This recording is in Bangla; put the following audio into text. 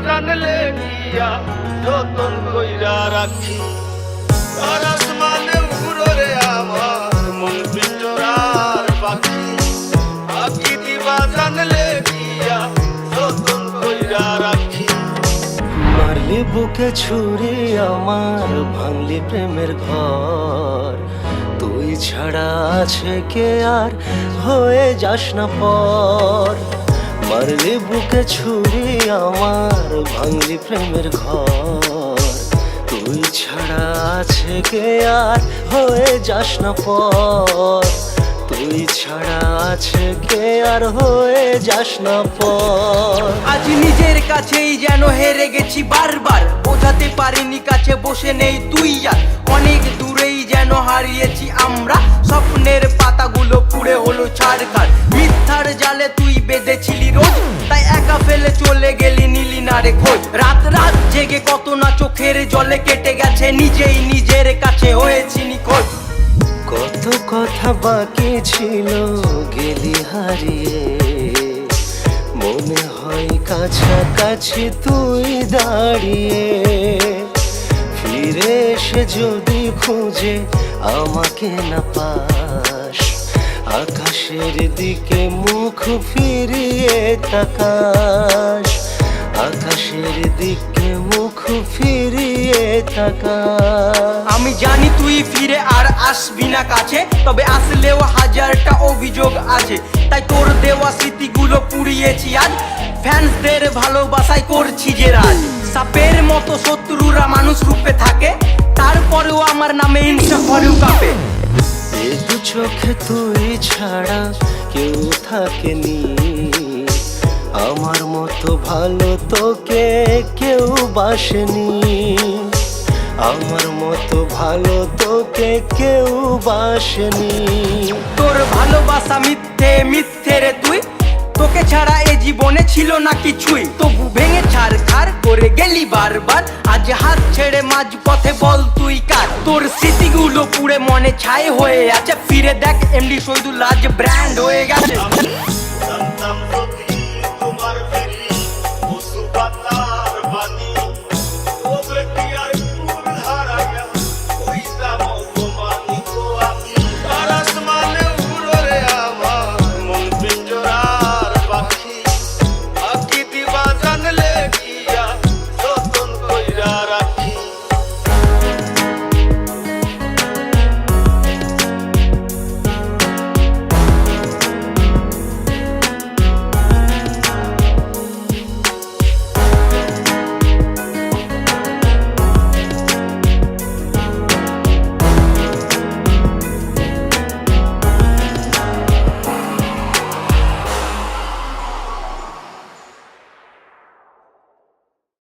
জানলে দিয়া যতন কইরা রাখি। আর আসমানে উড়রে আমার মন পিঞ্জরার পাখি, পাখি দিবা জানলে দিয়া যতন কইরা রাখি। মারলি বুকে ছুরি আমার, ভাঙলি প্রেমের ঘর, তুই ছাড়া আছে কে আর হয়ে যাস না পর। মারলি বুকে ছুরি আমার, ভাঙলি প্রেমের ঘর, তুই ছাড়া আছে কে আর হয়ে যাস না পর। তুই ছাড়া আছে কে আর হয়ে যাস না পর। আজ নিজের কাছেই যেন হেরে গেছি বারবার, বোঝাতে পারিনি কাছে বসে নেই তুই আর। অনেক দূরেই যেন হারিয়েছি আমরা, স্বপ্নের পাতাগুলো পুড়ে হলো ছারখার। মিথ্যার জালে তুই বেঁধেছিলি রোজ, তাই একা ফেলে চলে গেলি নিলি না রে খোঁজ। রাত রাত জেগে কত না চোখের জলে কেটে গেছে, নিজেই নিজের কাছে হয়েছি নিখোঁজ। কত কথা বাকি ছিল গেলি হারিয়ে, মনে হয় কাছাকাছি তুই দাঁড়িয়ে। ফিরে এসে যদি খুঁজে আমাকে না পাস, আকাশের দিকে মুখ ফিরিয়ে তাকাস, আকাশের দিকে মুখ ফিরিয়ে তাকাস। আমি জানি তুই ফিরে আর আসবি না কাছে, তবে আসলেও হাজারটা অভিযোগ আছে। তাই তোর দেওয়া স্মৃতিগুলো পুড়িয়েছি আজ, ফ্যান্সদের ভালোবাসায় করছি যে রাজ। সাপের মতো শত্রুরা মানুষ রূপে থাকে, তারপরেও আমার নামে হিংসা করেও কাঁপে। এ দু চোখে তুই ছাড়া কেউ থাকেনি, আমার মতো ভালো তোকে কেউ বাসেনি, আমার মতো ভালো তোকে কেউ বাসেনি। তোর ভালোবাসা মিথ্যে মিথ্যে রে তুই, তোকে ছাড়া এ জীবনে ছিল না কিছুই। তবু ভেঙে ছারখার করে গেলি বারবার, আজ হাত ছেড়ে মাঝ পথে বল তুই কার। তোর স্মৃতিগুলো পুড়ে মনে ছাই হয়ে আছে, ফিরে দেখ এমডি শহীদুল আজ ব্র্যান্ড হয়ে গেছে।